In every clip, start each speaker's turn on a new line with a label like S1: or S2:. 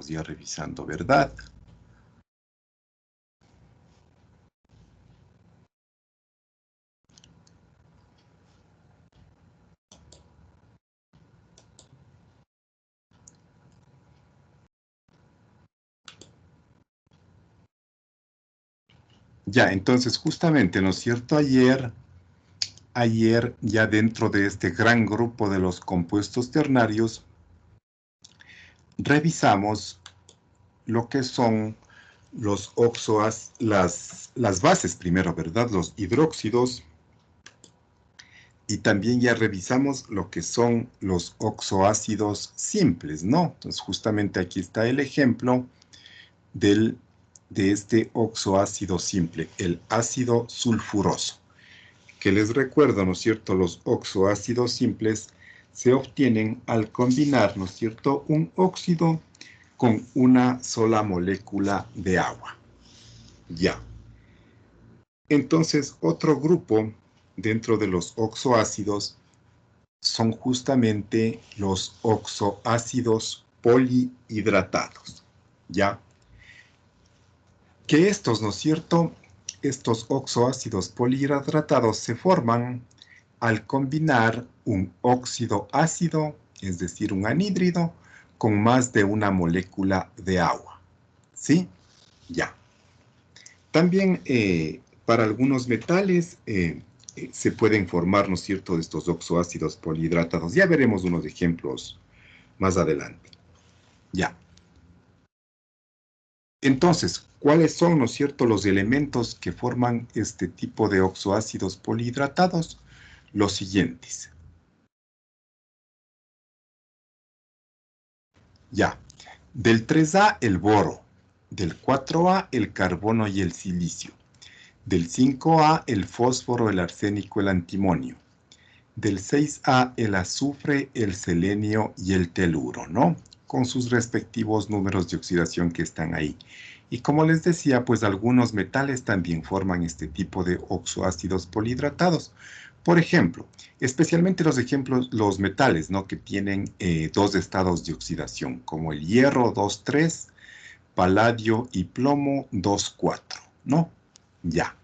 S1: ya revisando, ¿verdad? Ya, entonces justamente, ¿no es cierto? Ayer ya dentro de este gran grupo de los compuestos ternarios, revisamos lo que son los las bases primero, ¿verdad? Los hidróxidos. Y también ya revisamos lo que son los oxoácidos simples, ¿no? Entonces justamente aquí está el ejemplo de este oxoácido simple, el ácido sulfuroso. Que les recuerdo, ¿no es cierto? Los oxoácidos simples se obtienen al combinar, ¿no es cierto?, un óxido con una sola molécula de agua. Ya. Entonces, otro grupo dentro de los oxoácidos son justamente los oxoácidos polihidratados. ¿Ya? Que estos, ¿no es cierto?, estos oxoácidos polihidratados se forman al combinar un óxido ácido, es decir, un anhídrido, con más de una molécula de agua. ¿Sí? Ya. También para algunos metales se pueden formar, ¿no es cierto?, de estos oxoácidos polihidratados. Ya veremos unos ejemplos más adelante. Ya. Entonces, ¿cuáles son, no es cierto?, los elementos que forman este tipo de oxoácidos polihidratados? Los siguientes. Ya. Del 3A, el boro. Del 4A, el carbono y el silicio. Del 5A, el fósforo, el arsénico, el antimonio. Del 6A, el azufre, el selenio y el teluro, ¿no? Con sus respectivos números de oxidación que están ahí. Y como les decía, pues algunos metales también forman este tipo de oxoácidos polihidratados. Por ejemplo, especialmente los metales, ¿no?, que tienen dos estados de oxidación, como el hierro 2,3, paladio y plomo 2,4, ¿no? Ya.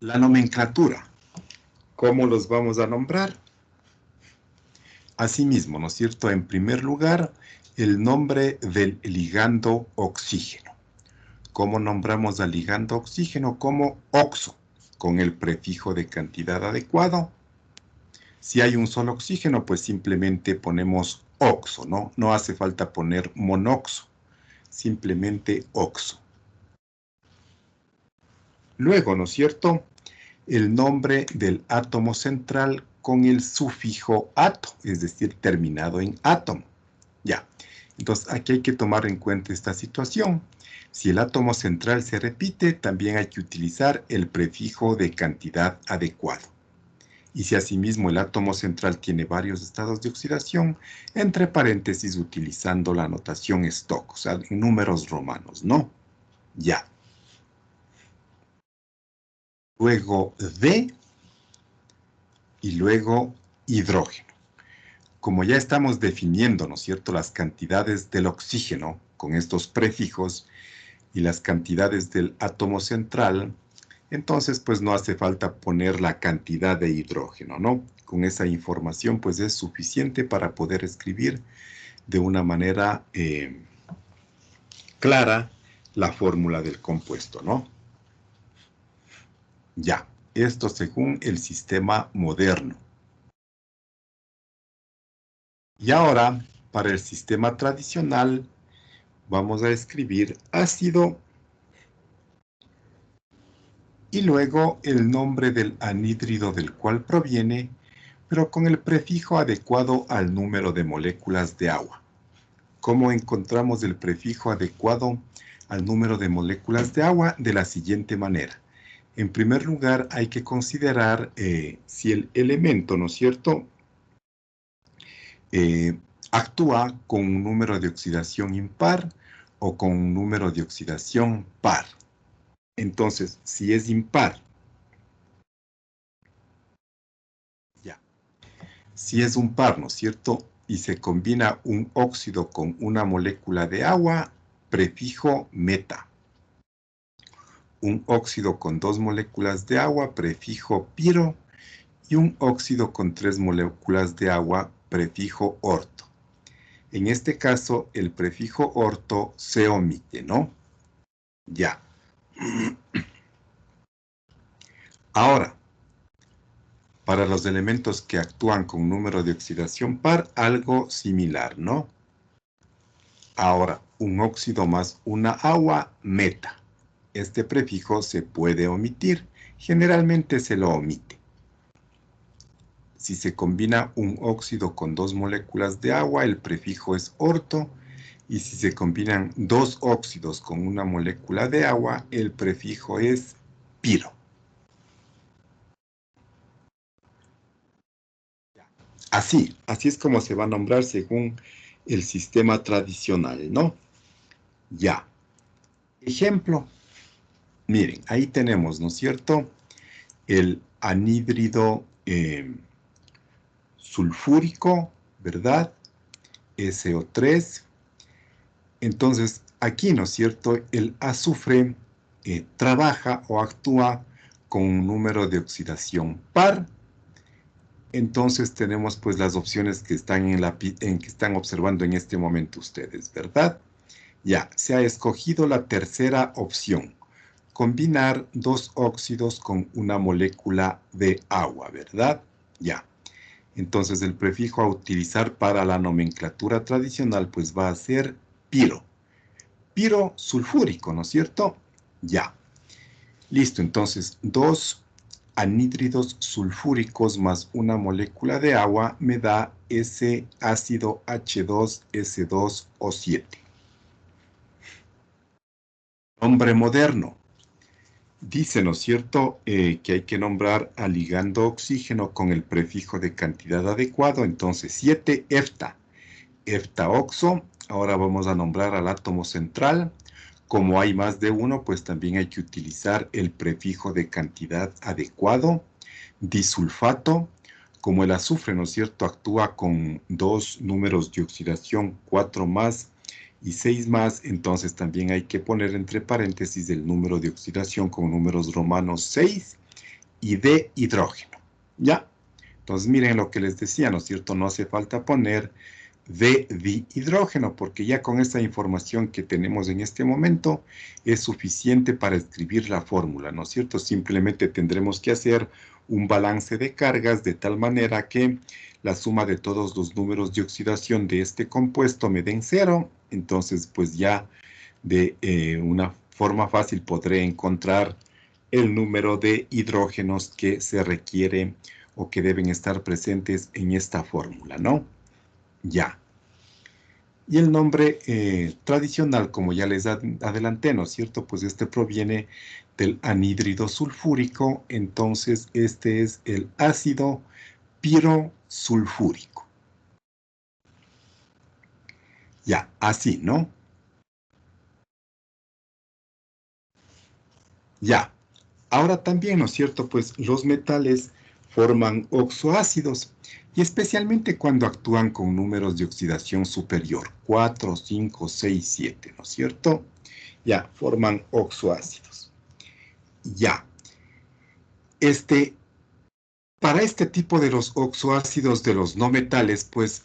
S1: La nomenclatura. ¿Cómo los vamos a nombrar? Asimismo, ¿no es cierto? En primer lugar, el nombre del ligando oxígeno. ¿Cómo nombramos al ligando oxígeno? Como oxo, con el prefijo de cantidad adecuado. Si hay un solo oxígeno, pues simplemente ponemos oxo, ¿no? No hace falta poner monoxo, simplemente oxo. Luego, ¿no es cierto?, el nombre del átomo central con el sufijo ato, es decir, terminado en átomo. Ya. Entonces, aquí hay que tomar en cuenta esta situación. Si el átomo central se repite, también hay que utilizar el prefijo de cantidad adecuado. Y si asimismo el átomo central tiene varios estados de oxidación, entre paréntesis utilizando la notación Stock, o sea, en números romanos, ¿no? Ya. Luego D y luego hidrógeno. Como ya estamos definiendo, ¿no es cierto?, las cantidades del oxígeno con estos prefijos y las cantidades del átomo central, entonces pues no hace falta poner la cantidad de hidrógeno, ¿no? Con esa información pues es suficiente para poder escribir de una manera clara la fórmula del compuesto, ¿no? Ya, esto según el sistema moderno. Y ahora, para el sistema tradicional, vamos a escribir ácido y luego el nombre del anhídrido del cual proviene, pero con el prefijo adecuado al número de moléculas de agua. ¿Cómo encontramos el prefijo adecuado al número de moléculas de agua? De la siguiente manera. En primer lugar, hay que considerar si el elemento, ¿no es cierto?, actúa con un número de oxidación impar o con un número de oxidación par. Entonces, si es impar, ya. Si es un par, ¿no es cierto? Y se combina un óxido con una molécula de agua, prefijo meta. Un óxido con 2 moléculas de agua, prefijo piro. Y un óxido con 3 moléculas de agua, prefijo orto. En este caso, el prefijo orto se omite, ¿no? Ya. Ahora, para los elementos que actúan con número de oxidación par, algo similar, ¿no? Ahora, un óxido más una agua, meta. Este prefijo se puede omitir. Generalmente se lo omite. Si se combina un óxido con 2 moléculas de agua, el prefijo es orto. Y si se combinan 2 óxidos con una molécula de agua, el prefijo es piro. Así es como se va a nombrar según el sistema tradicional, ¿no? Ya. Ejemplo. Miren, ahí tenemos, ¿no es cierto? El anhídrido sulfúrico, ¿verdad? SO3. Entonces, aquí, ¿no es cierto? El azufre trabaja o actúa con un número de oxidación par. Entonces tenemos pues las opciones que están que están observando en este momento ustedes, ¿verdad? Ya, se ha escogido la tercera opción. Combinar 2 óxidos con una molécula de agua, ¿verdad? Ya. Entonces el prefijo a utilizar para la nomenclatura tradicional pues va a ser piro. Piro sulfúrico, ¿no es cierto? Ya. Listo, entonces 2 anhídridos sulfúricos más una molécula de agua me da ese ácido H2S2O7. Nombre moderno. Dice, ¿no es cierto?, que hay que nombrar al ligando oxígeno con el prefijo de cantidad adecuado. Entonces, 7, EFTA. EFTA-oxo. Ahora vamos a nombrar al átomo central. Como hay más de uno, pues también hay que utilizar el prefijo de cantidad adecuado. Disulfato. Como el azufre, ¿no es cierto?, actúa con 2 números de oxidación, 4 más y 6 más, entonces también hay que poner entre paréntesis el número de oxidación con números romanos 6 y de hidrógeno. ¿Ya? Entonces miren lo que les decía, ¿no es cierto? No hace falta poner de dihidrógeno, porque ya con esta información que tenemos en este momento es suficiente para escribir la fórmula, ¿no es cierto? Simplemente tendremos que hacer un balance de cargas de tal manera que la suma de todos los números de oxidación de este compuesto me den 0, entonces pues ya de una forma fácil podré encontrar el número de hidrógenos que se requiere o que deben estar presentes en esta fórmula, ¿no? Ya. Y el nombre tradicional, como ya les adelanté, ¿no es cierto? Pues este proviene del anhídrido sulfúrico, entonces este es el ácido pirosulfúrico. Ya, así, ¿no? Ya. Ahora también, ¿no es cierto? Pues los metales forman oxoácidos y especialmente cuando actúan con números de oxidación superior, 4, 5, 6, 7, ¿no es cierto? Ya, forman oxoácidos. Ya. Para este tipo de los oxoácidos de los no metales, pues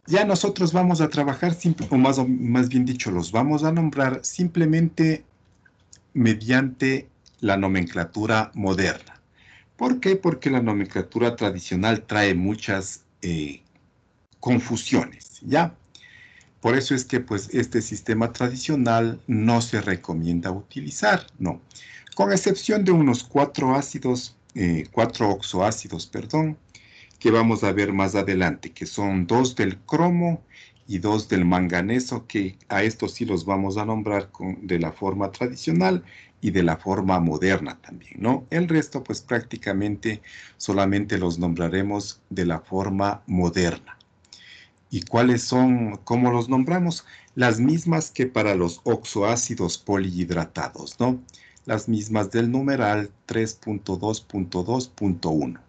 S1: ya nosotros vamos a trabajar, o más bien dicho, los vamos a nombrar simplemente mediante la nomenclatura moderna. ¿Por qué? Porque la nomenclatura tradicional trae muchas confusiones, ¿ya? Por eso es que pues este sistema tradicional no se recomienda utilizar, no. Con excepción de unos 4 oxoácidos, perdón, que vamos a ver más adelante, que son 2 del cromo y 2 del manganeso, que a estos sí los vamos a nombrar de la forma tradicional y de la forma moderna también, ¿no? El resto, pues prácticamente solamente los nombraremos de la forma moderna. ¿Y cuáles son, cómo los nombramos? Las mismas que para los oxoácidos polihidratados, ¿no? las mismas del numeral 3.2.2.1.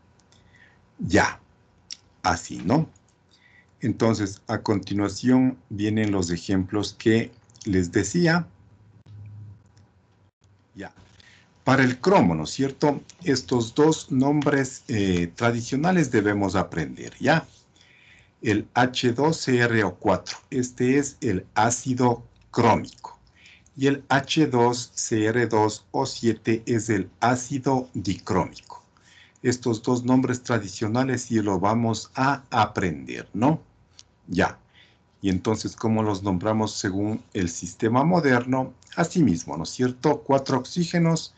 S1: Ya, así, ¿no? Entonces, a continuación vienen los ejemplos que les decía. Ya. Para el cromo, ¿no es cierto? Estos dos nombres tradicionales debemos aprender, ¿ya? El H2CrO4, este es el ácido crómico. Y el H2Cr2O7 es el ácido dicrómico. Estos dos nombres tradicionales sí lo vamos a aprender, ¿no? Ya. Y entonces, ¿cómo los nombramos según el sistema moderno? Asimismo, ¿no es cierto? 4 oxígenos,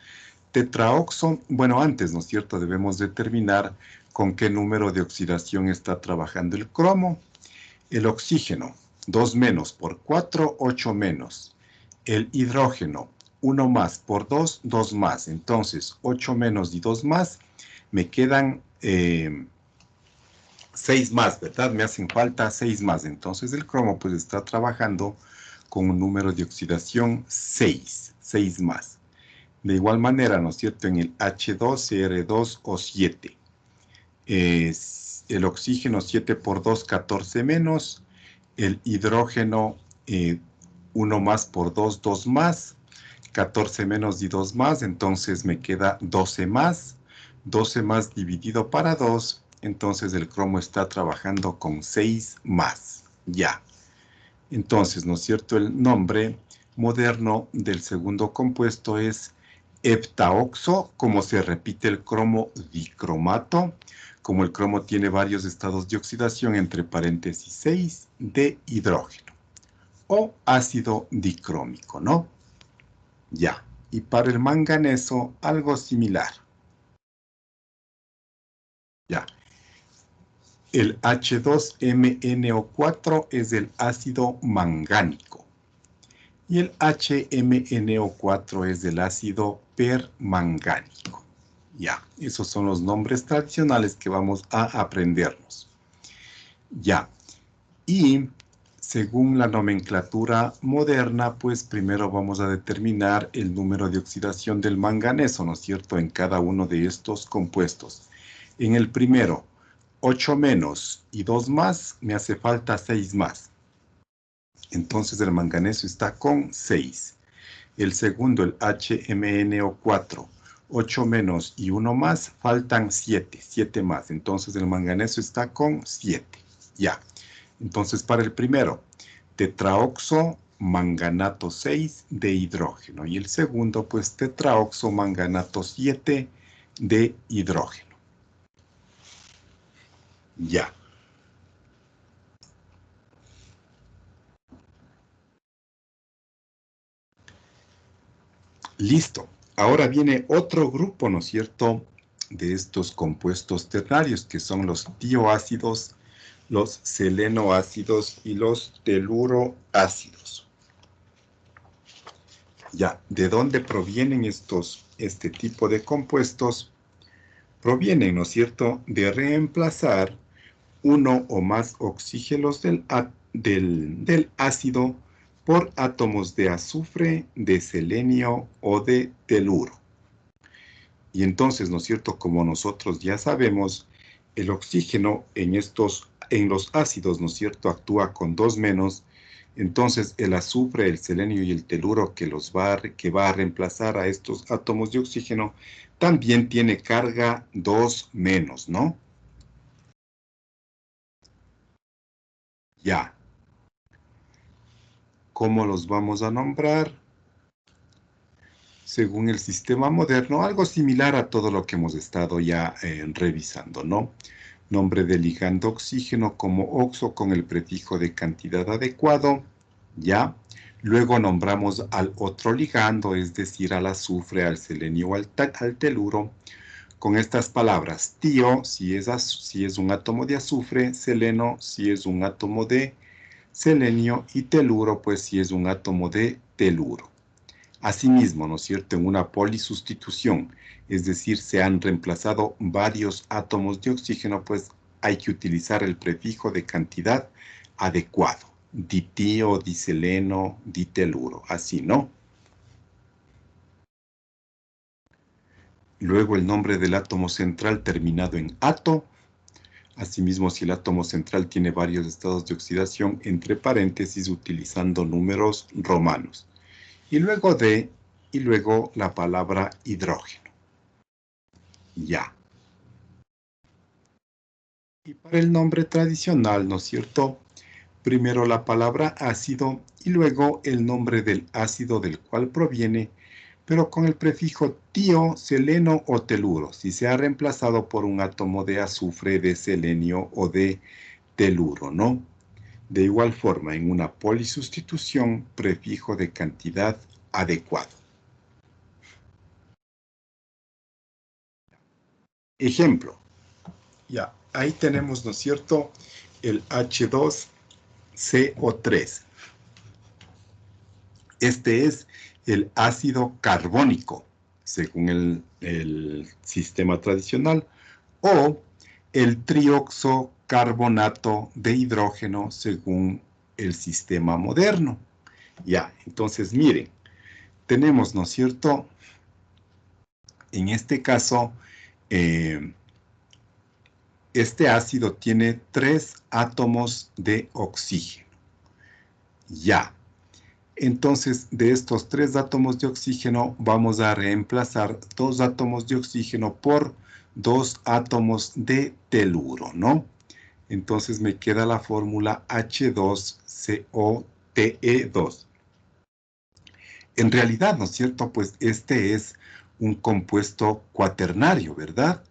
S1: tetraoxo. Bueno, antes, ¿no es cierto? Debemos determinar con qué número de oxidación está trabajando el cromo. El oxígeno, 2 menos por 4, 8 menos. El hidrógeno, 1 más por 2, 2 más. Entonces, 8 menos y 2 más, me quedan 6 más, ¿verdad? Me hacen falta 6 más. Entonces, el cromo pues está trabajando con un número de oxidación 6, 6 más. De igual manera, ¿no es cierto? En el H2Cr2O7. El oxígeno 7 por 2, 14 menos. El hidrógeno 1 más por 2, 2 más. 14 menos y 2 más, entonces me queda 12 más. 12 más dividido para 2, entonces el cromo está trabajando con 6 más. Ya. Entonces, ¿no es cierto? El nombre moderno del segundo compuesto es heptaoxo, como se repite el cromo dicromato, como el cromo tiene varios estados de oxidación, entre paréntesis 6, de hidrógeno, o ácido dicrómico, ¿no? Ya. Y para el manganeso, algo similar. Ya. El H2MnO4 es el ácido mangánico. Y el HMnO4 es el ácido permangánico. Ya, esos son los nombres tradicionales que vamos a aprendernos. Ya, y según la nomenclatura moderna, pues primero vamos a determinar el número de oxidación del manganeso, ¿no es cierto?, en cada uno de estos compuestos. En el primero, 8 menos y 2 más, me hace falta 6 más. Entonces el manganeso está con 6. El segundo, el HMnO4, 8 menos y 1 más, faltan 7, 7 más. Entonces el manganeso está con 7. Ya. Entonces para el primero, tetraoxo manganato 6 de hidrógeno. Y el segundo, pues tetraoxo manganato 7 de hidrógeno. Ya. Listo. Ahora viene otro grupo, ¿no es cierto?, de estos compuestos ternarios, que son los tioácidos, los selenoácidos y los teluroácidos. Ya, ¿de dónde provienen este tipo de compuestos? Provienen, ¿no es cierto?, de reemplazar uno o más oxígenos del ácido por átomos de azufre, de selenio o de teluro. Y entonces, ¿no es cierto?, como nosotros ya sabemos, el oxígeno en los ácidos, ¿no es cierto?, actúa con 2 menos. Entonces, el azufre, el selenio y el teluro que va a reemplazar a estos átomos de oxígeno, también tiene carga 2 menos, ¿no? Ya. ¿Cómo los vamos a nombrar? Según el sistema moderno, algo similar a todo lo que hemos estado ya revisando, ¿no? Nombre de ligando oxígeno como oxo con el prefijo de cantidad adecuado, ¿ya? Luego nombramos al otro ligando, es decir, al azufre, al selenio o al teluro, con estas palabras: tio, si es un átomo de azufre; seleno, si es un átomo de selenio; y teluro, pues si es un átomo de teluro. Asimismo, ¿no es cierto?, en una polisustitución, es decir, se han reemplazado varios átomos de oxígeno, pues hay que utilizar el prefijo de cantidad adecuado. Ditio, diseleno, diteluro, así, ¿no? luego el nombre del átomo central terminado en ato. Asimismo, si el átomo central tiene varios estados de oxidación, entre paréntesis utilizando números romanos. Y luego y luego la palabra hidrógeno. Ya. Y para el nombre tradicional, ¿no es cierto? Primero la palabra ácido y luego el nombre del ácido del cual proviene, pero con el prefijo tio, seleno o teluro, si se ha reemplazado por un átomo de azufre, de selenio o de teluro, ¿no? De igual forma, en una polisustitución, prefijo de cantidad adecuado. Ejemplo. Ya, ahí tenemos, ¿no es cierto?, el H2CO3. Este es el ácido carbónico, según el sistema tradicional, o el trioxocarbonato de hidrógeno, según el sistema moderno. Ya, entonces miren, tenemos, ¿no es cierto?, en este caso, este ácido tiene 3 átomos de oxígeno. Ya. Entonces, de estos 3 átomos de oxígeno, vamos a reemplazar 2 átomos de oxígeno por 2 átomos de teluro, ¿no? Entonces me queda la fórmula H2COTE2. En realidad, ¿no es cierto? Pues este es un compuesto cuaternario, ¿verdad?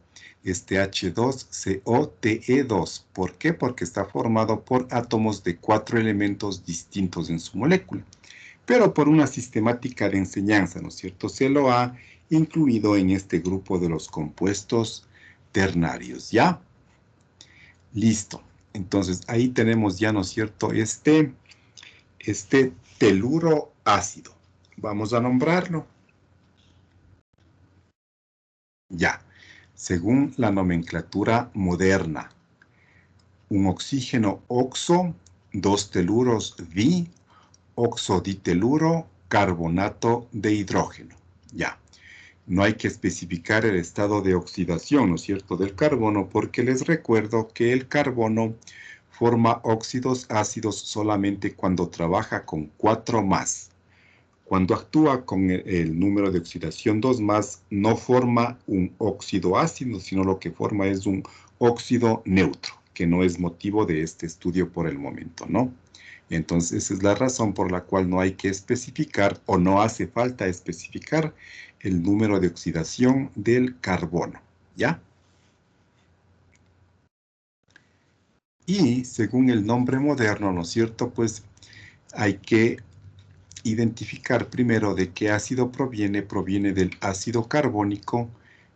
S1: Este H2COTE2. ¿Por qué? Porque está formado por átomos de 4 elementos distintos en su molécula. Pero por una sistemática de enseñanza, ¿no es cierto?, se lo ha incluido en este grupo de los compuestos ternarios, ¿ya? Listo. Entonces, ahí tenemos ya, ¿no es cierto?, este teluro ácido. Vamos a nombrarlo. Ya. Según la nomenclatura moderna, un oxígeno oxo, 2 teluros di, oxoditeluro, carbonato de hidrógeno. Ya. No hay que especificar el estado de oxidación, ¿no es cierto?, del carbono, porque les recuerdo que el carbono forma óxidos ácidos solamente cuando trabaja con 4 más. Cuando actúa con el número de oxidación 2 más, no forma un óxido ácido, sino lo que forma es un óxido neutro, que no es motivo de este estudio por el momento, ¿no? Entonces, esa es la razón por la cual no hay que especificar o no hace falta especificar el número de oxidación del carbono, ¿ya? Y según el nombre moderno, ¿no es cierto?, pues hay que identificar primero de qué ácido proviene del ácido carbónico.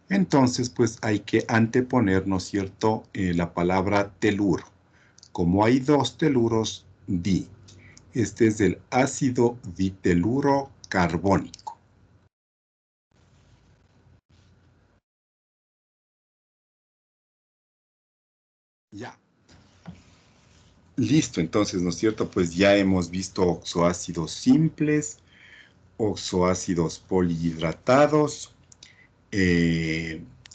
S1: Entonces, pues hay que anteponer, ¿no es cierto?, la palabra teluro. Como hay 2 teluros, di. Este es el ácido diteluro carbónico. Ya. Listo, entonces, ¿no es cierto? Pues ya hemos visto oxoácidos simples, oxoácidos polihidratados,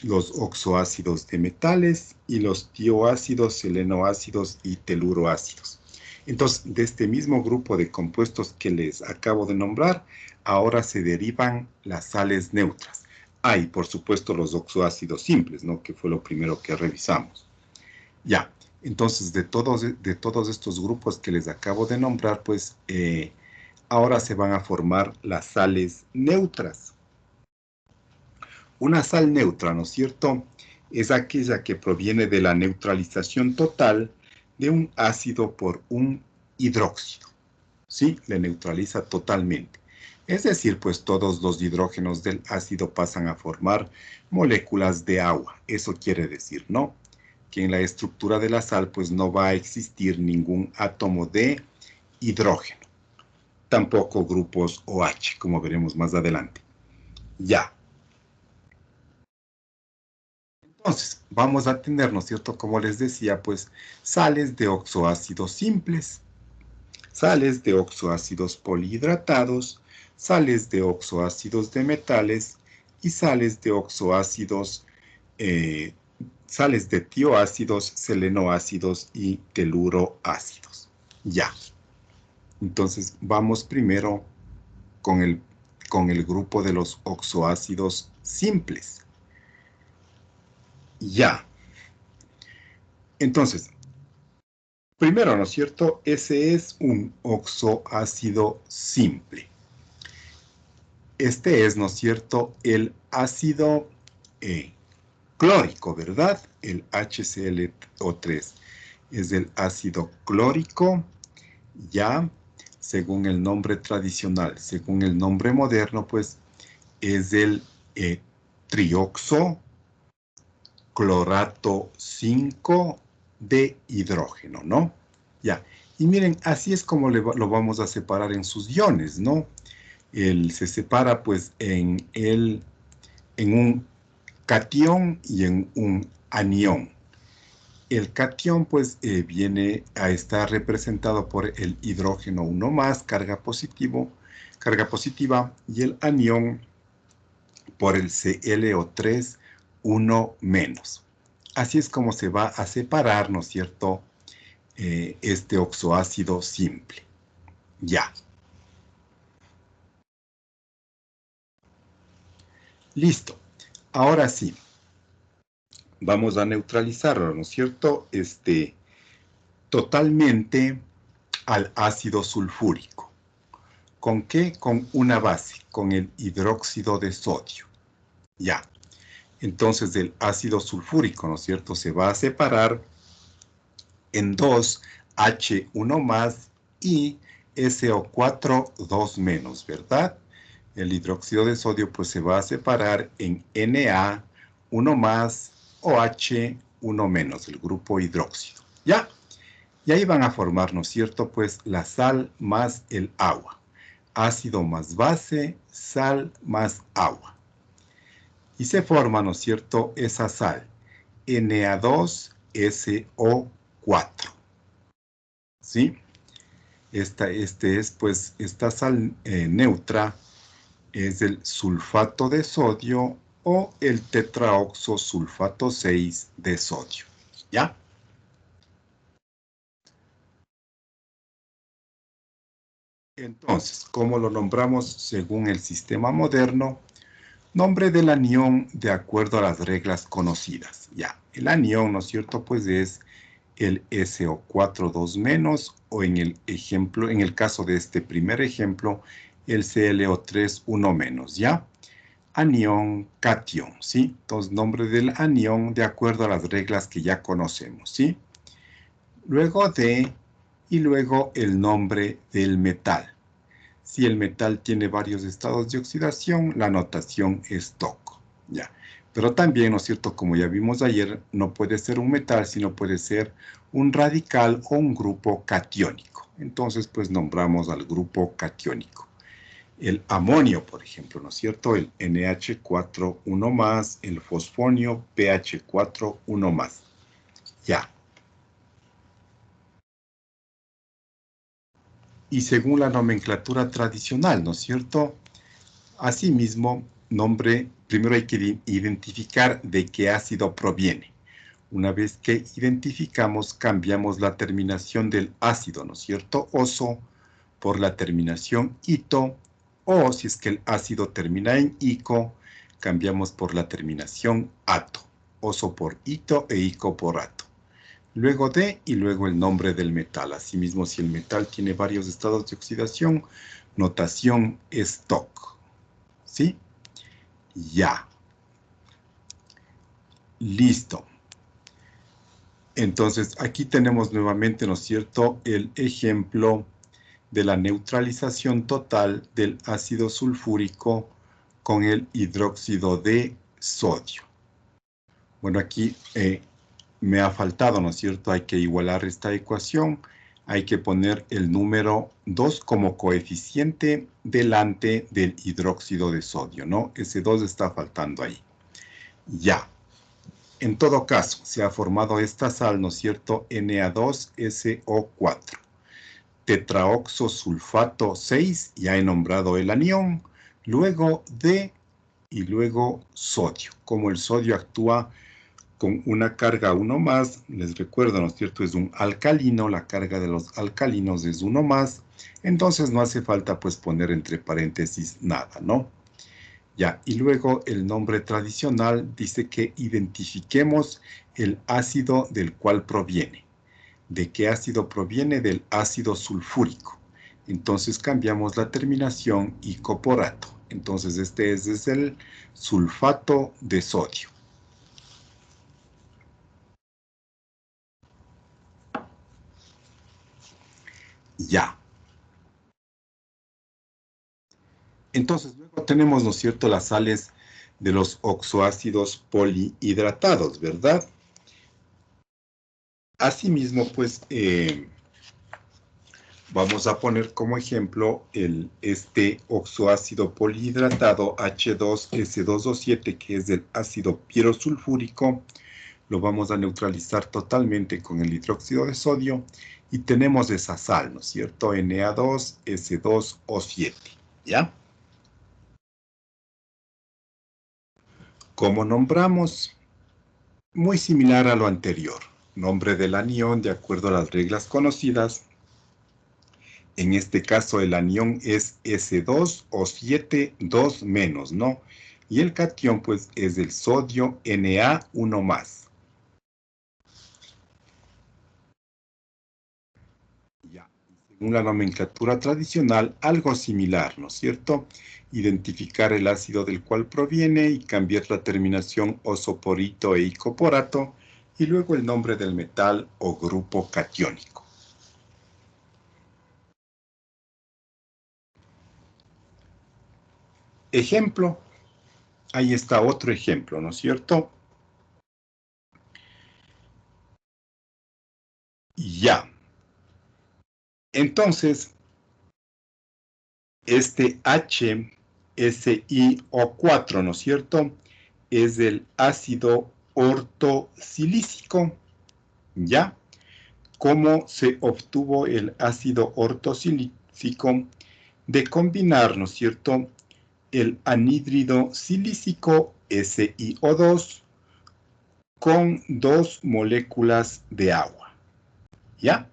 S1: los oxoácidos de metales y los tioácidos, selenoácidos y teluroácidos. Entonces, de este mismo grupo de compuestos que les acabo de nombrar, ahora se derivan las sales neutras. Hay, por supuesto, los oxoácidos simples, ¿no?, que fue lo primero que revisamos. Ya, entonces, de todos estos grupos que les acabo de nombrar, pues, ahora se van a formar las sales neutras. Una sal neutra, ¿no es cierto?, es aquella que proviene de la neutralización total de un ácido por un hidróxido. ¿Sí? Le neutraliza totalmente. Es decir, pues todos los hidrógenos del ácido pasan a formar moléculas de agua. Eso quiere decir, ¿no?, que en la estructura de la sal, pues no va a existir ningún átomo de hidrógeno. Tampoco grupos OH, como veremos más adelante. Ya. Entonces, vamos a tener, ¿no es cierto?, como les decía, pues, sales de oxoácidos simples, sales de oxoácidos polihidratados, sales de oxoácidos de metales y sales de oxoácidos, sales de tioácidos, selenoácidos y teluroácidos. Ya. Entonces, vamos primero con el grupo de los oxoácidos simples. Ya. Entonces, primero, ¿no es cierto? Ese es un oxoácido simple. Este es, ¿no es cierto?, el ácido clórico, ¿verdad? El HClO3 es el ácido clórico, ya, según el nombre tradicional. Según el nombre moderno, pues, es el trioxo clorato 5 de hidrógeno, ¿no? Ya, y miren, así es como lo vamos a separar en sus iones, ¿no? Se separa, pues, en un catión y en un anión. El catión, pues, viene a estar representado por el hidrógeno 1 más, carga positiva, y el anión por el ClO3 1 menos. Así es como se va a separar, ¿no es cierto?, este oxoácido simple. Ya. Listo. Ahora sí. Vamos a neutralizarlo, ¿no es cierto?, totalmente al ácido sulfúrico. ¿Con qué? Con una base, con el hidróxido de sodio. Ya. Entonces, del ácido sulfúrico, ¿no es cierto?, se va a separar en dos H1 más y SO4 2 menos, ¿verdad? El hidróxido de sodio, pues, se va a separar en Na1 más OH1 menos, el grupo hidróxido. ¿Ya? Y ahí van a formar, ¿no es cierto?, pues, la sal más el agua. Ácido más base, sal más agua. Y se forma, ¿no es cierto?, esa sal, Na2SO4. ¿Sí? Esta sal neutra es el sulfato de sodio o el tetraoxosulfato 6 de sodio. ¿Ya? Entonces, ¿cómo lo nombramos según el sistema moderno? Nombre del anión de acuerdo a las reglas conocidas. Ya, el anión, ¿no es cierto?, pues es el SO4 2 menos, o en el caso de este primer ejemplo, el ClO3 1 menos, ¿ya? Anión, catión, ¿sí? Entonces, nombre del anión de acuerdo a las reglas que ya conocemos, ¿sí? Luego el nombre del metal. Si el metal tiene varios estados de oxidación, la notación es TOC, ¿ya? Pero también, ¿no es cierto?, como ya vimos ayer, no puede ser un metal, sino puede ser un radical o un grupo catiónico. Entonces, pues, nombramos al grupo catiónico. El amonio, por ejemplo, ¿no es cierto?, el NH4 1 más, el fosfonio PH4 1 más. Ya. Y según la nomenclatura tradicional, ¿no es cierto?, asimismo, primero hay que identificar de qué ácido proviene. Una vez que identificamos, cambiamos la terminación del ácido, ¿no es cierto?, oso, por la terminación ito, o si es que el ácido termina en ico, cambiamos por la terminación ato, oso por ito e ico por ato. Luego y luego el nombre del metal. Asimismo, si el metal tiene varios estados de oxidación, notación es TOC. ¿Sí? Ya. Listo. Entonces, aquí tenemos nuevamente, ¿no es cierto?, el ejemplo de la neutralización total del ácido sulfúrico con el hidróxido de sodio. Bueno, aquí me ha faltado, ¿no es cierto? Hay que igualar esta ecuación. Hay que poner el número 2 como coeficiente delante del hidróxido de sodio, ¿no? Ese 2 está faltando ahí. Ya. En todo caso, se ha formado esta sal, ¿no es cierto?, Na2SO4. Tetraoxosulfato 6, ya he nombrado el anión. Luego y luego sodio. Como el sodio actúa con una carga 1 más, les recuerdo, ¿no es cierto? Es un alcalino, la carga de los alcalinos es 1 más, entonces no hace falta pues poner entre paréntesis nada, ¿no? Ya, y luego el nombre tradicional dice que identifiquemos el ácido del cual proviene. ¿De qué ácido proviene? Del ácido sulfúrico. Entonces cambiamos la terminación icoporato. Entonces este es el sulfato de sodio. Ya. Entonces luego tenemos, ¿no es cierto?, las sales de los oxoácidos polihidratados, ¿verdad? Asimismo, pues, vamos a poner como ejemplo este oxoácido polihidratado H2S2O7, que es del ácido pirosulfúrico. Lo vamos a neutralizar totalmente con el hidróxido de sodio y tenemos esa sal, ¿no es cierto? Na2S2O7, ¿ya? ¿Cómo nombramos? Muy similar a lo anterior. Nombre del anión de acuerdo a las reglas conocidas. En este caso el anión es S2O7, 2 menos, ¿no? Y el catión pues es el sodio Na1 más. Ya. Según la nomenclatura tradicional, algo similar, ¿no es cierto? Identificar el ácido del cual proviene y cambiar la terminación osoporito e icoporato y luego el nombre del metal o grupo catiónico. Ejemplo, ahí está otro ejemplo, ¿no es cierto? Ya. Entonces, este HSiO4, ¿no es cierto? Es el ácido ortosilícico, ¿ya? ¿Cómo se obtuvo el ácido ortosilícico? De combinar, ¿no es cierto?, el anhídrido silícico SiO2 con 2 moléculas de agua, ¿ya?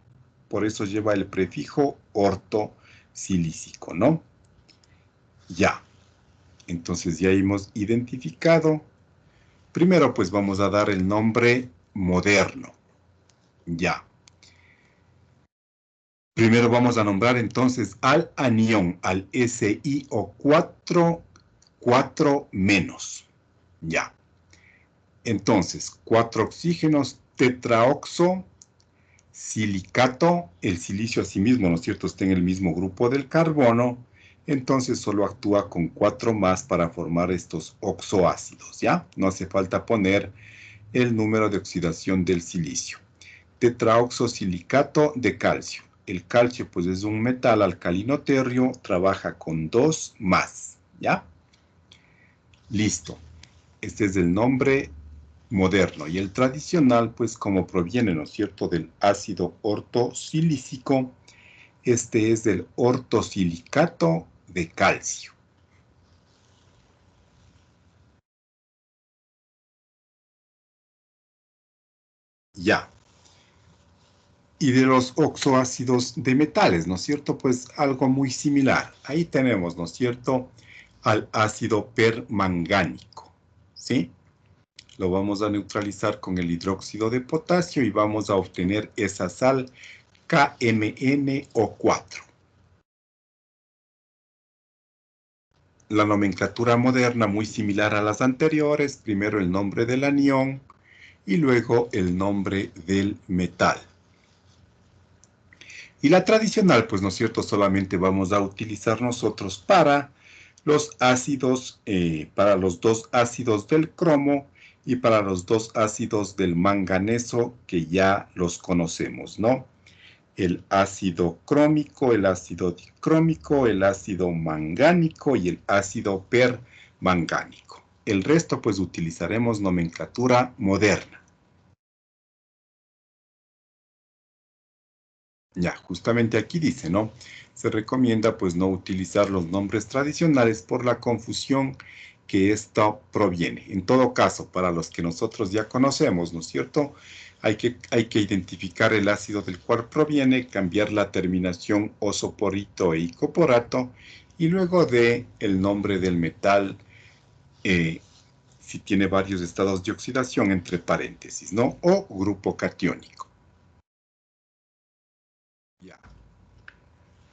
S1: Por eso lleva el prefijo ortosilícico, ¿no? Ya. Entonces ya hemos identificado. Primero pues vamos a dar el nombre moderno. Ya. Primero vamos a nombrar entonces al anión, al SiO4, 4 menos. Ya. Entonces, 4 oxígenos, tetraoxo, silicato, el silicio asimismo, ¿no es cierto?, está en el mismo grupo del carbono, entonces solo actúa con 4 más para formar estos oxoácidos, ¿ya? No hace falta poner el número de oxidación del silicio. Tetraoxosilicato de calcio. El calcio, pues, es un metal alcalino térreo, trabaja con 2 más, ¿ya? Listo. Este es el nombre moderno. Y el tradicional, pues, como proviene, ¿no es cierto?, del ácido ortosilícico, este es del ortosilicato de calcio. Ya. Y de los oxoácidos de metales, ¿no es cierto? Pues algo muy similar. Ahí tenemos, ¿no es cierto?, al ácido permangánico, ¿sí? Lo vamos a neutralizar con el hidróxido de potasio y vamos a obtener esa sal KMnO4. La nomenclatura moderna muy similar a las anteriores, primero el nombre del anión y luego el nombre del metal. Y la tradicional, pues, ¿no es cierto?, solamente vamos a utilizar nosotros para los ácidos, para los 2 ácidos del cromo y para los 2 ácidos del manganeso, que ya los conocemos, ¿no? El ácido crómico, el ácido dicrómico, el ácido mangánico y el ácido permangánico. El resto, pues, utilizaremos nomenclatura moderna. Ya, justamente aquí dice, ¿no? Se recomienda pues no utilizar los nombres tradicionales por la confusión que esto proviene. En todo caso, para los que nosotros ya conocemos, ¿no es cierto? Hay que identificar el ácido del cual proviene, cambiar la terminación oso por ito e ico por ato, y luego de el nombre del metal, si tiene varios estados de oxidación, entre paréntesis, ¿no? O grupo catiónico. Ya.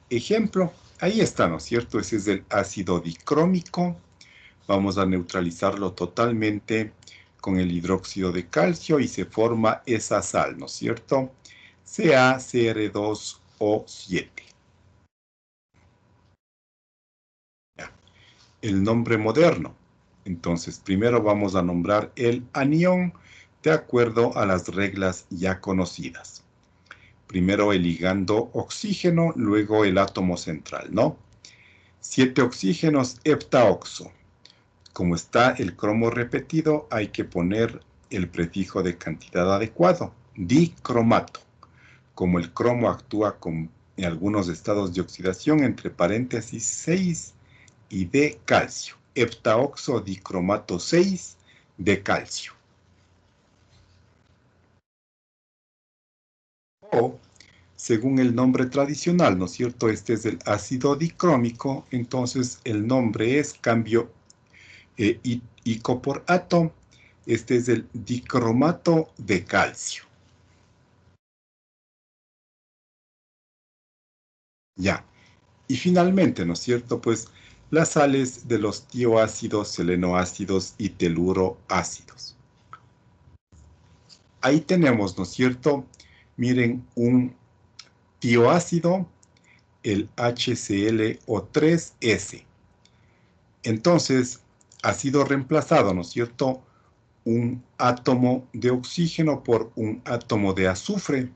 S1: Ejemplo, ahí está, ¿no es cierto? Ese es el ácido dicrómico. Vamos a neutralizarlo totalmente con el hidróxido de calcio y se forma esa sal, ¿no es cierto? CaCr2O7. El nombre moderno. Entonces, primero vamos a nombrar el anión de acuerdo a las reglas ya conocidas. Primero el ligando oxígeno, luego el átomo central, ¿no? 7 oxígenos, heptaoxo. Como está el cromo repetido, hay que poner el prefijo de cantidad adecuado, dicromato. Como el cromo actúa con algunos estados de oxidación, entre paréntesis 6 y de calcio. Heptaoxo dicromato 6 de calcio. O, según el nombre tradicional, ¿no es cierto? Este es el ácido dicrómico, entonces el nombre es cambio ico por ato. Este es el dicromato de calcio. Ya. Y finalmente, ¿no es cierto? Pues las sales de los tioácidos, selenoácidos y teluroácidos. Ahí tenemos, ¿no es cierto? Miren, un tioácido, el HClO3S. Entonces, ha sido reemplazado, ¿no es cierto?, un átomo de oxígeno por un átomo de azufre.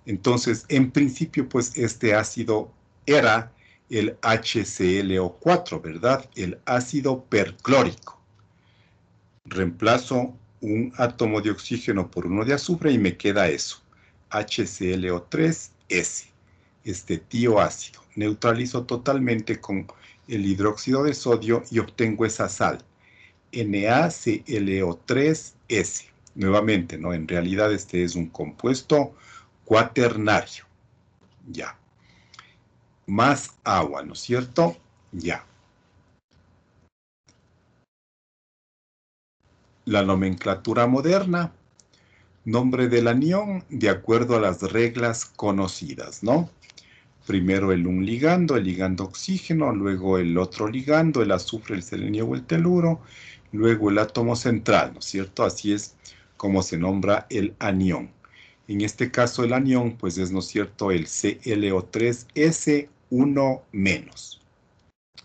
S1: Entonces, en principio, pues este ácido era el HClO4, ¿verdad? El ácido perclórico. Reemplazo un átomo de oxígeno por uno de azufre y me queda eso, HClO3S, este tioácido. Neutralizo totalmente con el hidróxido de sodio y obtengo esa sal, NaClO3S. Nuevamente, ¿no? En realidad este es un compuesto cuaternario. Ya. Más agua, ¿no es cierto? Ya. La nomenclatura moderna. Nombre del anión de acuerdo a las reglas conocidas, ¿no? Primero un ligando, el ligando oxígeno, luego el otro ligando, el azufre, el selenio o el teluro, luego el átomo central, ¿no es cierto? Así es como se nombra el anión. En este caso el anión, pues es, ¿no es cierto?, el ClO3S1-.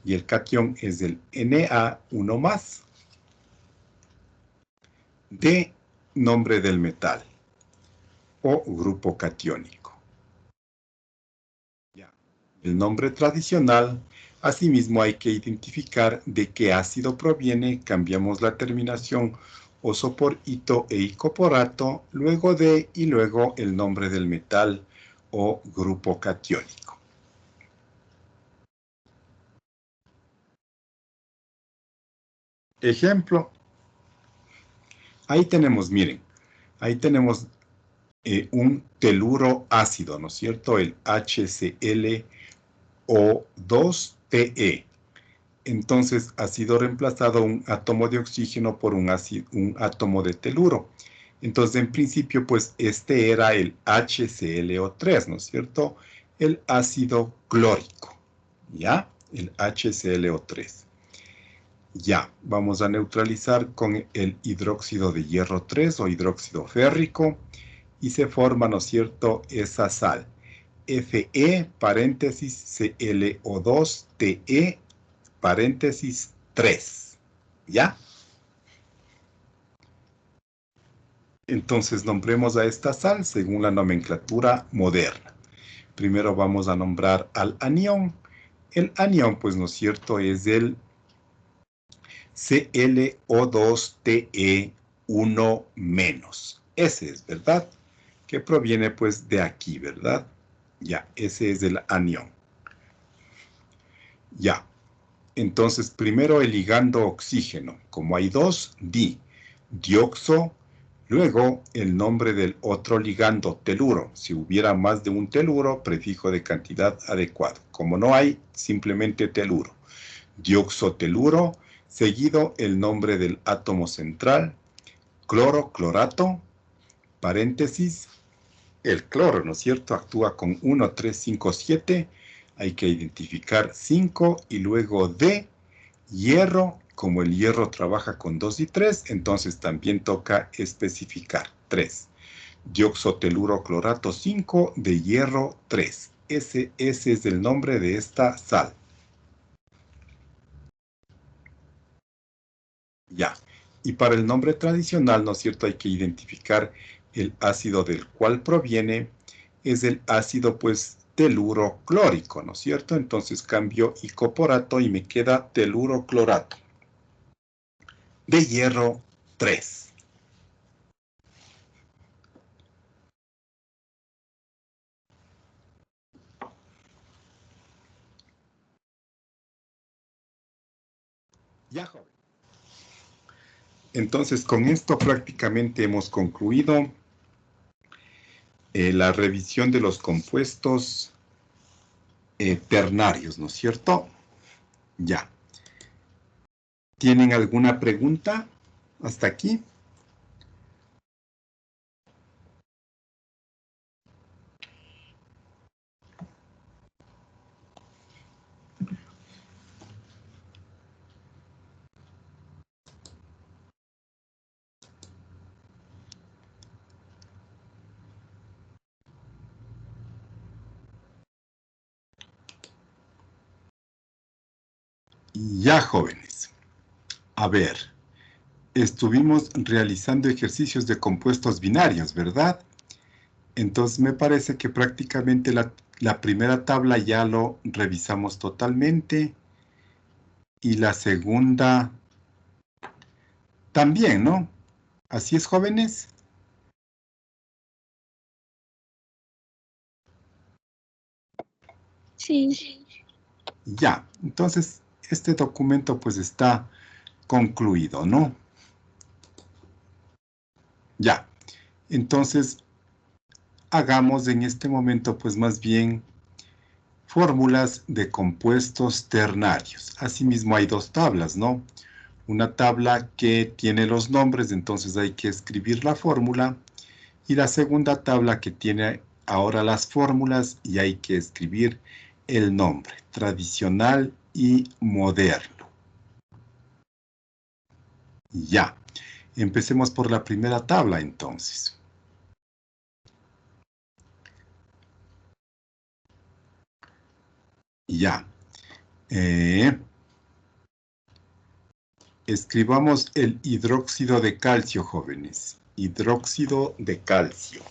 S1: Y el catión es el Na1+. De nombre del metal o grupo catiónico. Ya. El nombre tradicional, asimismo hay que identificar de qué ácido proviene, cambiamos la terminación oso por ito e ico por ato, luego de y luego el nombre del metal o grupo catiónico. Ejemplo, ahí tenemos, miren, ahí tenemos un teluro ácido, ¿no es cierto? El HClO2Te. Entonces ha sido reemplazado un átomo de oxígeno por un átomo de teluro. Entonces, en principio, pues este era el HClO3, ¿no es cierto? El ácido clórico, ¿ya? El HClO3. Ya, vamos a neutralizar con el hidróxido de hierro 3 o hidróxido férrico y se forma, ¿no es cierto?, esa sal. Fe, paréntesis, ClO2Te, paréntesis 3. ¿Ya? Entonces nombremos a esta sal según la nomenclatura moderna. Primero vamos a nombrar al anión. El anión, pues, ¿no es cierto?, es el ClO2Te1-. Ese es, ¿verdad? Que proviene, pues, de aquí, ¿verdad? Ya, ese es el anión. Ya. Entonces, primero el ligando oxígeno. Como hay dos, dioxo. Luego, el nombre del otro ligando, teluro. Si hubiera más de un teluro, prefijo de cantidad adecuado. Como no hay, simplemente teluro. Dioxoteluro, seguido el nombre del átomo central, cloro, clorato, paréntesis, el cloro, ¿no es cierto? Actúa con 1, 3, 5, 7. Hay que identificar 5 y luego D, hierro. Como el hierro trabaja con 2 y 3, entonces también toca especificar 3. Dioxoteluro clorato 5 de hierro 3. Ese es el nombre de esta sal. Ya. Y para el nombre tradicional, ¿no es cierto? Hay que identificar el ácido del cual proviene. Es el ácido, pues, teluro clórico, ¿no es cierto? Entonces cambio icoporato y me queda teluro clorato de hierro 3. Ya, joven. Entonces, con esto prácticamente hemos concluido la revisión de los compuestos ternarios, ¿no es cierto? Ya. ¿Tienen alguna pregunta hasta aquí? Ya, jóvenes. A ver, estuvimos realizando ejercicios de compuestos binarios, ¿verdad? Entonces me parece que prácticamente la primera tabla ya lo revisamos totalmente y la segunda también, ¿no? ¿Así es, jóvenes?
S2: Sí.
S1: Ya, entonces este documento pues está concluido, ¿no? Ya, entonces hagamos en este momento pues más bien fórmulas de compuestos ternarios. Asimismo hay dos tablas, ¿no? Una tabla que tiene los nombres, entonces hay que escribir la fórmula, y la segunda tabla que tiene ahora las fórmulas y hay que escribir el nombre, tradicional y moderno. Ya, empecemos por la primera tabla entonces. Ya. Escribamos el hidróxido de calcio, jóvenes. Hidróxido de calcio.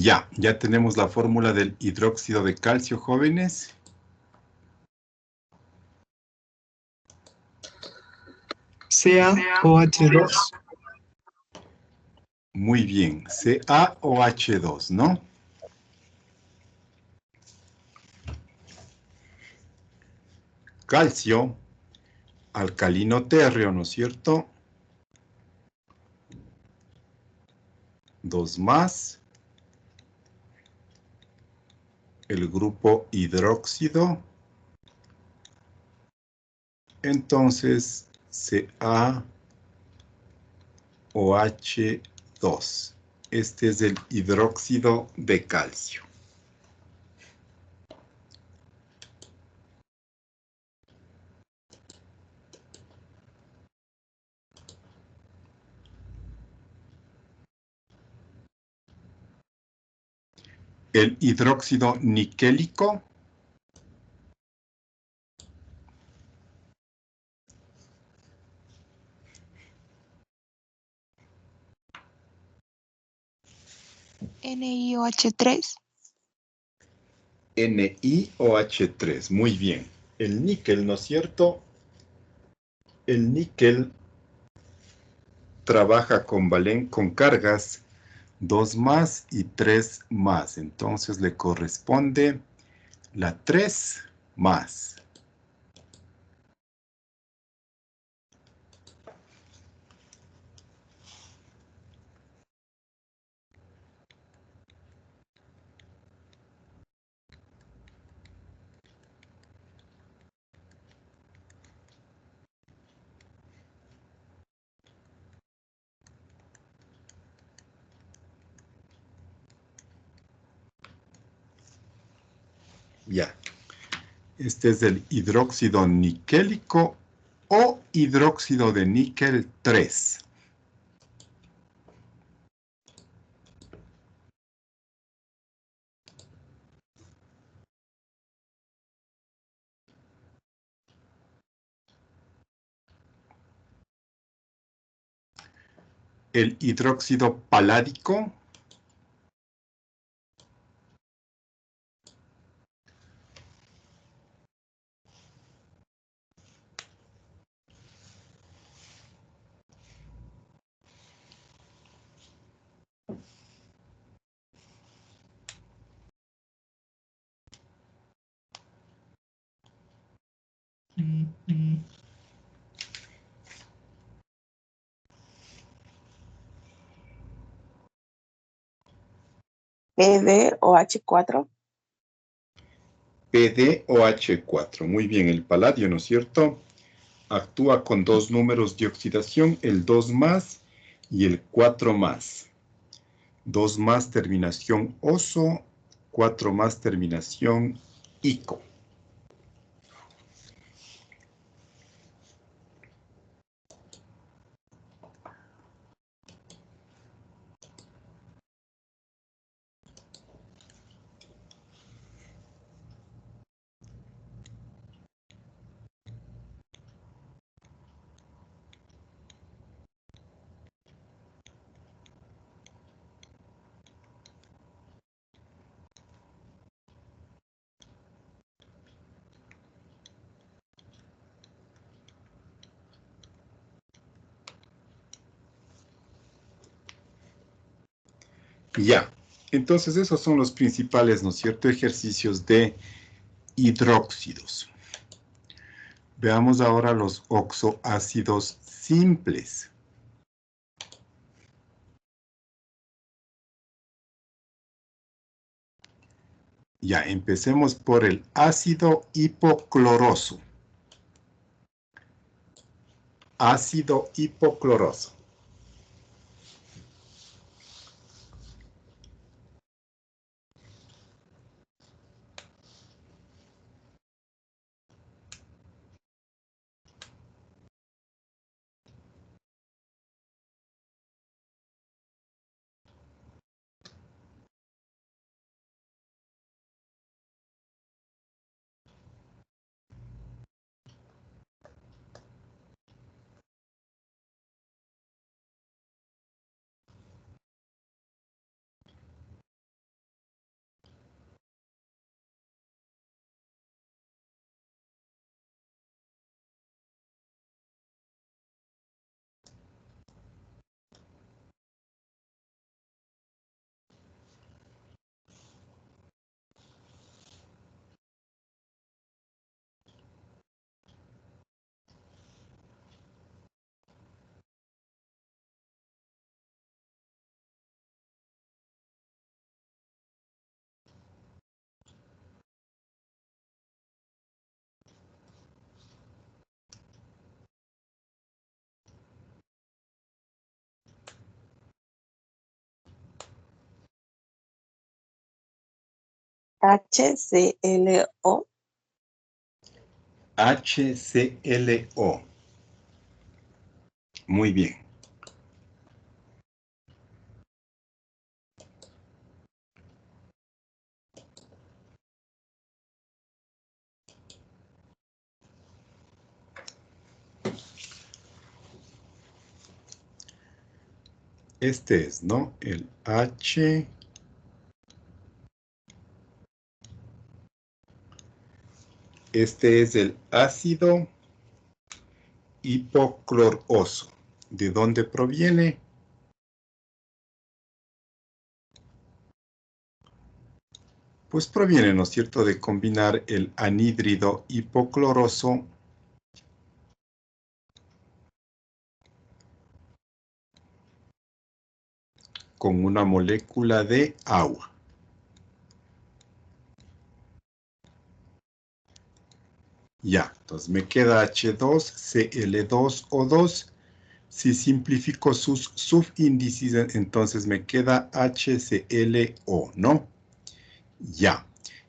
S1: Ya tenemos la fórmula del hidróxido de calcio, jóvenes.
S2: CaOH2.
S1: Muy bien, CaOH2, ¿no? Calcio, alcalino térreo, ¿no es cierto? 2 más. El grupo hidróxido. Entonces, CaOH2. Este es el hidróxido de calcio. El hidróxido niquélico.
S3: NiOH3.
S1: NiOH3, muy bien. El níquel, ¿no es cierto? El níquel trabaja con cargas 2 más y 3 más. Entonces le corresponde la 3 más. Ya. Este es el hidróxido niquélico o hidróxido de níquel 3. El hidróxido paládico.
S3: PdOH4.
S1: PdOH4. Muy bien, el paladio, ¿no es cierto? Actúa con 2 números de oxidación, el 2 más y el 4 más. 2 más terminación oso, 4 más terminación ico. Ya, entonces esos son los principales, ¿no es cierto?, ejercicios de hidróxidos. Veamos ahora los oxoácidos simples. Ya, empecemos por el ácido hipocloroso. Ácido hipocloroso.
S2: HClO.
S1: HClO. Muy bien. Este es, ¿no? El H. Este es el ácido hipocloroso. ¿De dónde proviene? Pues proviene, ¿no es cierto?, de combinar el anhídrido hipocloroso con una molécula de agua. Ya, entonces me queda H2Cl2O2. Si simplifico sus subíndices, entonces me queda HClO, ¿no? Ya.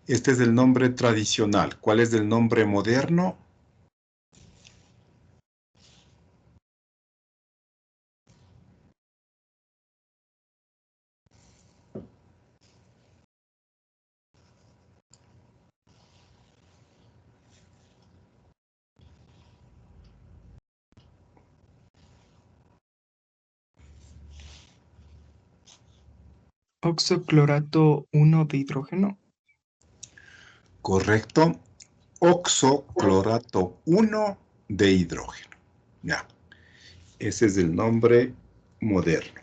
S1: Este es el nombre tradicional. ¿Cuál es el nombre moderno?
S3: Oxoclorato 1 de hidrógeno.
S1: Correcto. Oxoclorato 1 de hidrógeno. Ya. Ese es el nombre moderno.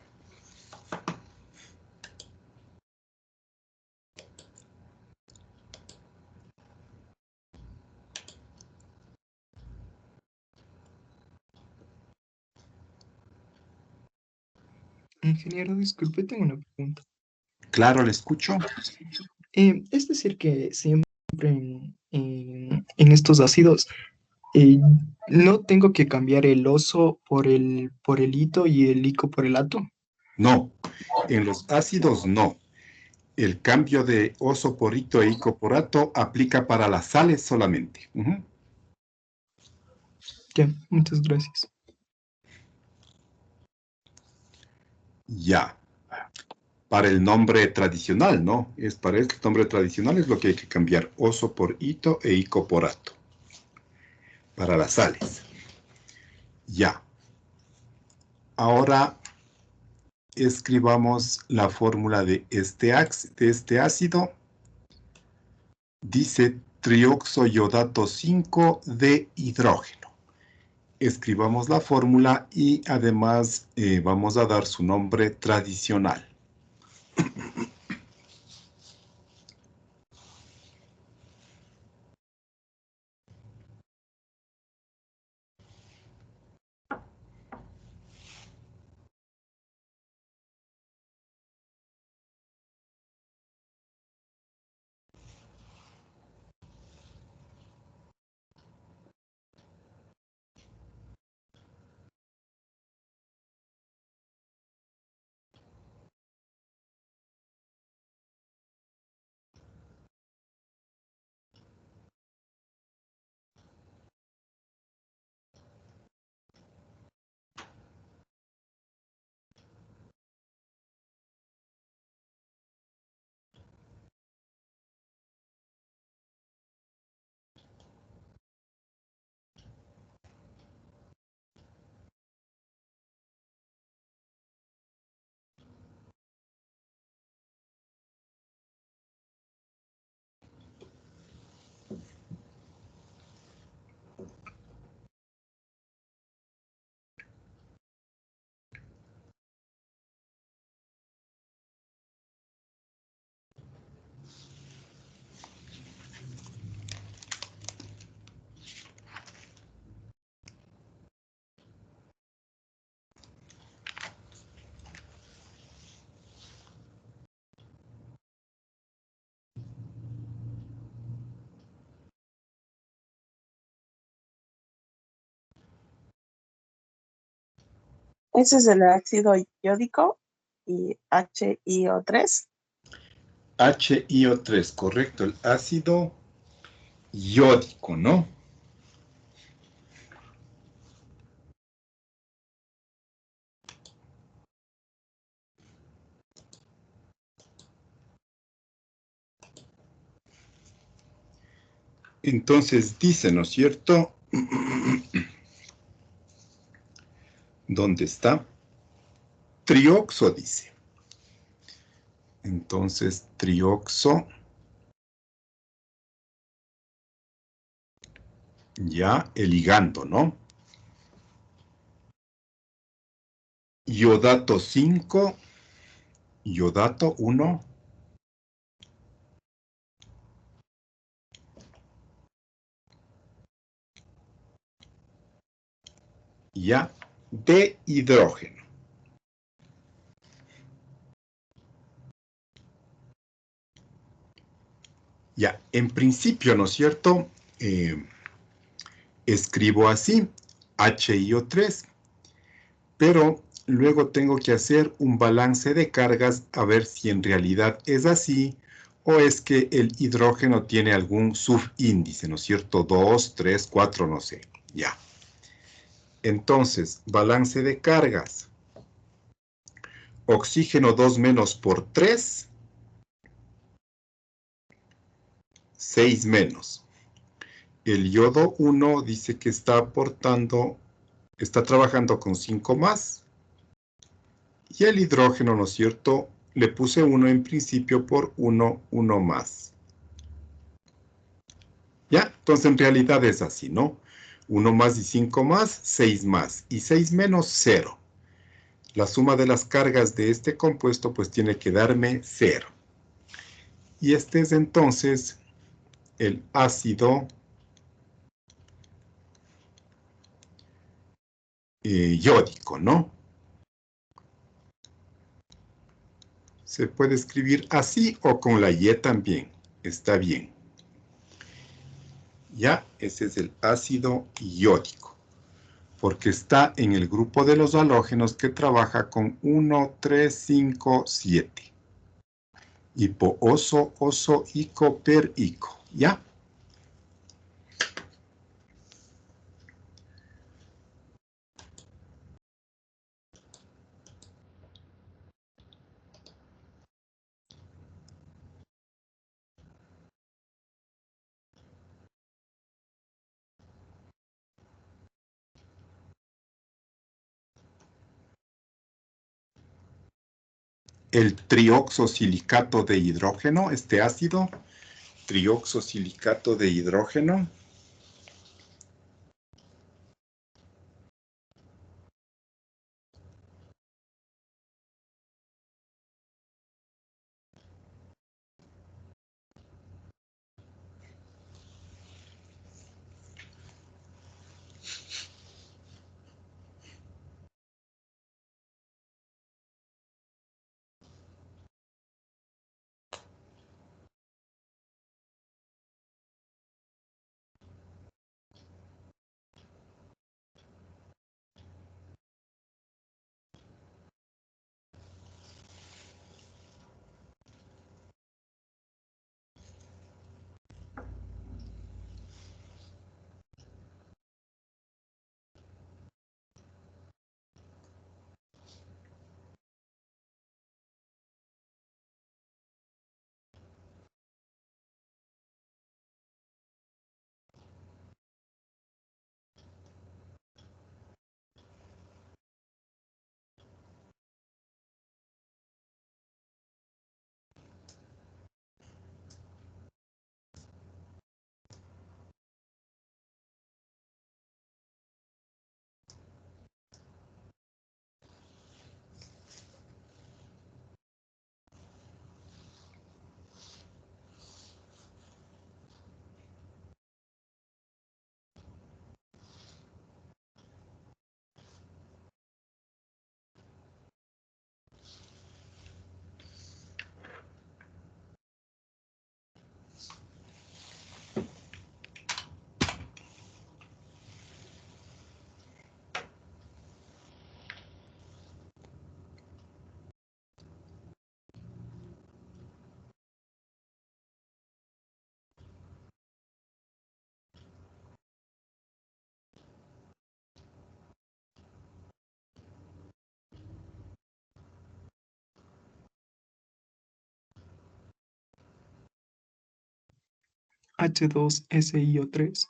S3: Ingeniero, disculpe, tengo una pregunta.
S1: Claro, le escucho.
S3: Es decir, que siempre en estos ácidos no tengo que cambiar el oso por el hito y el ico por el ato.
S1: No. En los ácidos, no. El cambio de oso-porito e icoporato aplica para las sales solamente.
S3: Ya, muchas gracias.
S1: Ya. Para el nombre tradicional, ¿no? Para el nombre tradicional es lo que hay que cambiar. Oso por hito e icoporato. Para las sales. Ya. Ahora escribamos la fórmula de este ácido. Dice trioxoyodato 5 de hidrógeno. Escribamos la fórmula y además vamos a dar su nombre tradicional.
S2: Ese es el ácido iódico y HIO3.
S1: HIO3, correcto, el ácido iódico, ¿no? Entonces dice, ¿no es cierto? ¿Dónde está? Trioxo, dice. Entonces, trioxo, ya, el ligando, ¿no? Iodato 5, iodato 1, ya, de hidrógeno. Ya, en principio, ¿no es cierto? Escribo así, HIO3, pero luego tengo que hacer un balance de cargas a ver si en realidad es así o es que el hidrógeno tiene algún subíndice, ¿no es cierto? 2, 3, 4, no sé, ya. Entonces, balance de cargas. Oxígeno 2 menos por 3, 6 menos. El yodo 1 dice que está aportando, está trabajando con 5 más. Y el hidrógeno, ¿no es cierto? Le puse 1 en principio por 1, 1 más. ¿Ya? Entonces en realidad es así, ¿no? 1 más y 5 más, 6 más. Y 6 menos, 0. La suma de las cargas de este compuesto pues tiene que darme 0. Y este es entonces el ácido iódico, ¿no? Se puede escribir así o con la Y también. Está bien. Ya, ese es el ácido iódico. Porque está en el grupo de los halógenos que trabaja con 1, 3, 5, 7. Hipo, oso, oso, ico, per, ico. ¿Ya? El trioxosilicato de hidrógeno, este ácido, trioxosilicato de hidrógeno,
S3: H2SiO3.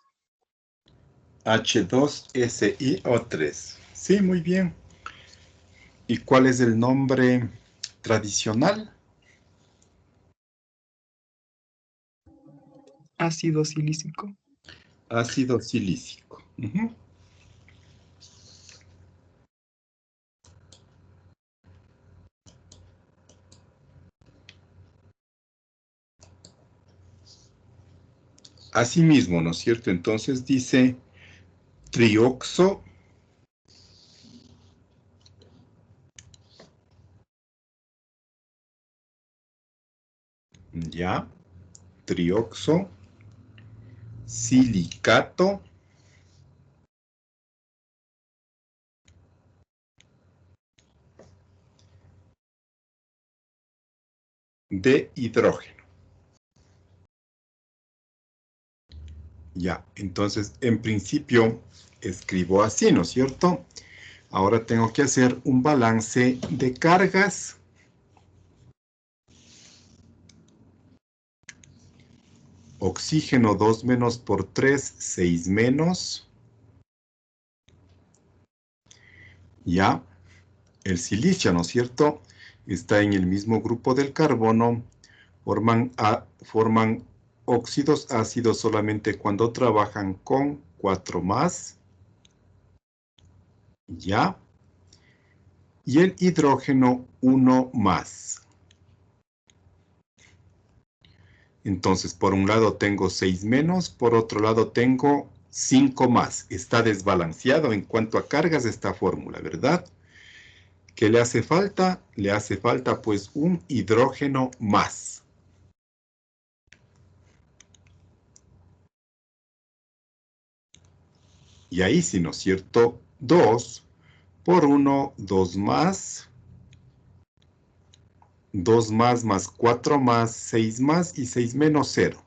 S1: H2SiO3. Sí, muy bien. ¿Y cuál es el nombre tradicional?
S3: Ácido silícico.
S1: Ácido silícico. Ujú. Asimismo, ¿no es cierto? Entonces dice trioxo, ya, trioxo, silicato de hidrógeno. Ya, entonces en principio escribo así, ¿no es cierto? Ahora tengo que hacer un balance de cargas. Oxígeno 2 menos por 3, 6 menos. Ya, el silicio, ¿no es cierto? Está en el mismo grupo del carbono. Forman óxidos ácidos solamente cuando trabajan con 4 más. Ya. Y el hidrógeno 1 más. Entonces, por un lado tengo 6 menos, por otro lado tengo 5 más. Está desbalanceado en cuanto a cargas esta fórmula, ¿verdad? ¿Qué le hace falta? Le hace falta pues un hidrógeno más. Y ahí sí, ¿no es cierto? 2 por 1, 2 más. 2 más 4 más, 6 más y 6 menos 0.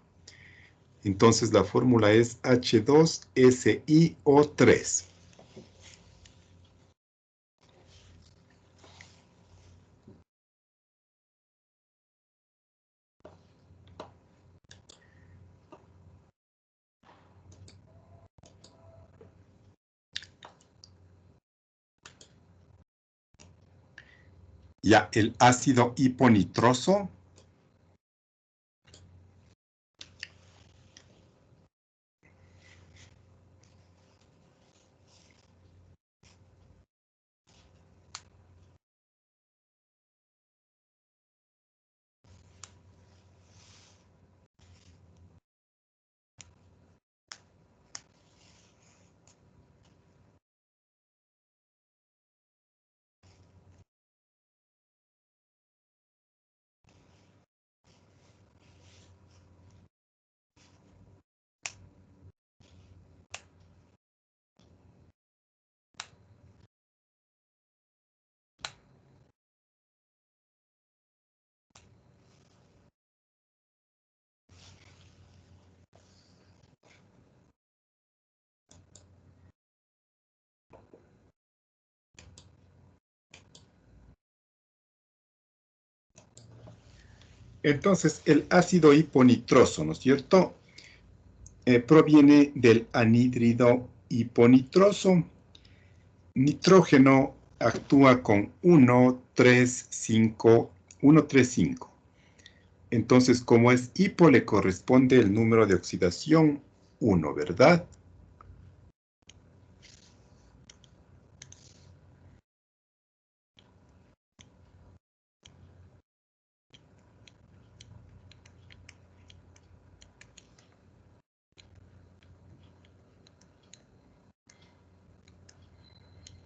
S1: Entonces la fórmula es H2SiO3. Ya, el ácido hiponitroso. Entonces, el ácido hiponitroso, ¿no es cierto? Proviene del anhídrido hiponitroso. Nitrógeno actúa con 1, 3, 5, 1, 3, 5. Entonces, como es hipo, le corresponde el número de oxidación 1, ¿verdad?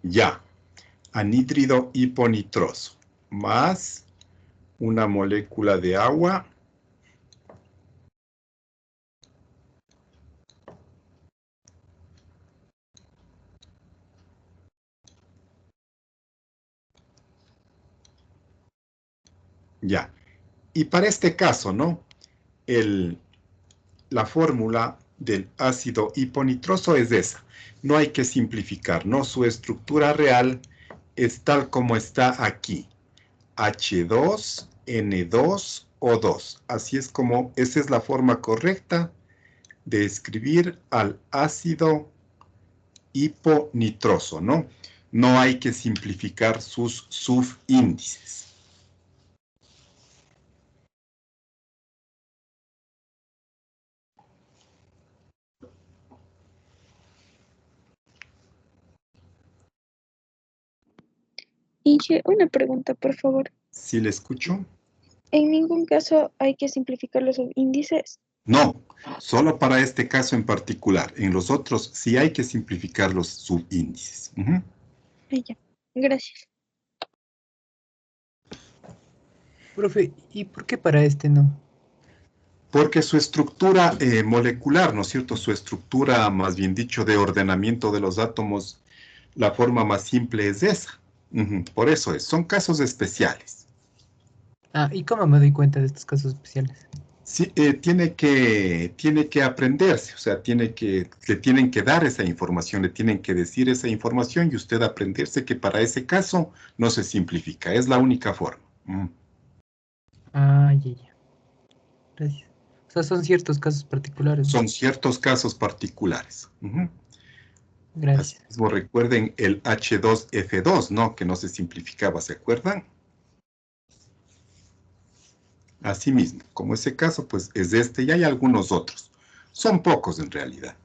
S1: Ya, anhídrido hiponitroso, más una molécula de agua. Ya, y para este caso, ¿no? La fórmula del ácido hiponitroso es esa. No hay que simplificar, ¿no? Su estructura real es tal como está aquí. H2, N2, O2. Así es como, esa es la forma correcta de escribir al ácido hiponitroso, ¿no? No hay que simplificar sus subíndices.
S2: Inge, una pregunta, por favor.
S1: ¿Sí le escucho?
S2: ¿En ningún caso hay que simplificar los subíndices?
S1: No, solo para este caso en particular. En los otros sí hay que simplificar los subíndices.
S2: Ah, ya. Gracias.
S3: Profe, ¿y por qué para este no?
S1: Porque su estructura molecular, ¿no es cierto? Su estructura, más bien dicho, de ordenamiento de los átomos, la forma más simple es esa. Por eso es, son casos especiales.
S3: Ah, ¿y cómo me doy cuenta de estos casos especiales?
S1: Sí, tiene que aprenderse, o sea, le tienen que dar esa información, le tienen que decir esa información y usted aprenderse que para ese caso no se simplifica, es la única forma.
S3: Ah, ya. Gracias. O sea, son ciertos casos particulares, ¿no?
S1: Son ciertos casos particulares.
S3: Gracias.
S1: Asimismo, recuerden el H2F2, ¿no? Que no se simplificaba, ¿se acuerdan? Asimismo, como ese caso, pues es este y hay algunos otros. Son pocos en realidad.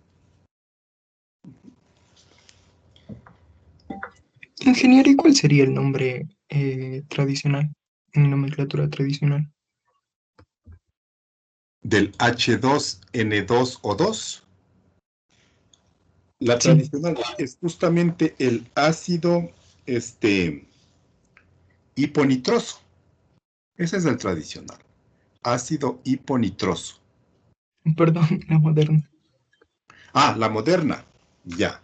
S3: Ingeniero, ¿y cuál sería el nombre tradicional, en nomenclatura tradicional?
S1: Del H2N2O2. La
S3: Sí,
S1: tradicional es justamente el ácido hiponitroso. Ese es el tradicional. Ácido hiponitroso.
S3: perdón, la moderna.
S1: Ah, la moderna. Ya.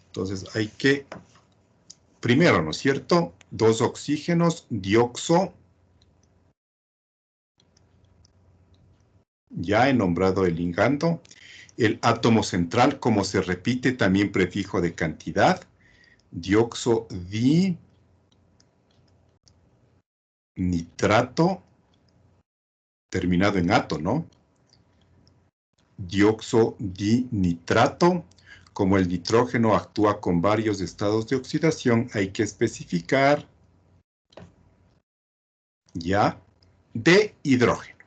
S1: Entonces hay que, primero, ¿no es cierto? 2 oxígenos, dioxo. Ya he nombrado el ligando. El átomo central, como se repite, también prefijo de cantidad. Dioxo dinitrato, terminado en ato, ¿no? Dioxo dinitrato. Como el nitrógeno actúa con varios estados de oxidación, hay que especificar ya de hidrógeno.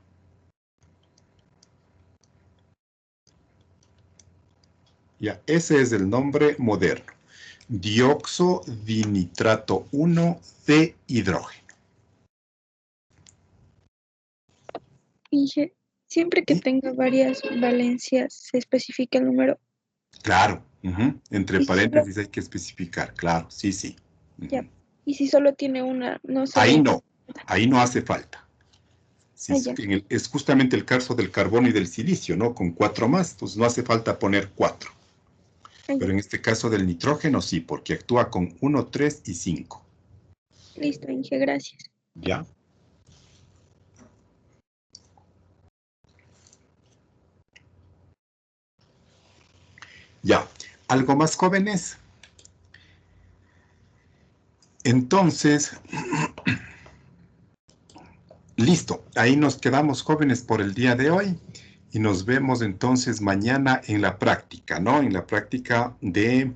S1: Ya, ese es el nombre moderno. Dioxo dinitrato 1 de hidrógeno.
S2: Inge, siempre que
S1: ¿Sí?
S2: tenga varias valencias, ¿se especifica el número?
S1: Claro. Entre
S2: Y si solo,
S1: paréntesis hay que especificar, claro, sí, sí.
S2: ya. Y si solo tiene una, no se
S1: Ahí
S2: le...
S1: no, ahí no hace falta. Si
S2: Ah,
S1: es,
S2: ya.
S1: es justamente el caso del carbono y del silicio, ¿no? Con 4 más, pues no hace falta poner 4.
S2: Ah, ya.
S1: Pero en este caso del nitrógeno sí, porque actúa con 1, 3 y 5.
S2: Listo, Inge, gracias.
S1: ¿Ya? Ya. ¿Algo más, jóvenes? Entonces, listo. Ahí nos quedamos, jóvenes, por el día de hoy. Y nos vemos entonces mañana en la práctica, ¿no? En la práctica de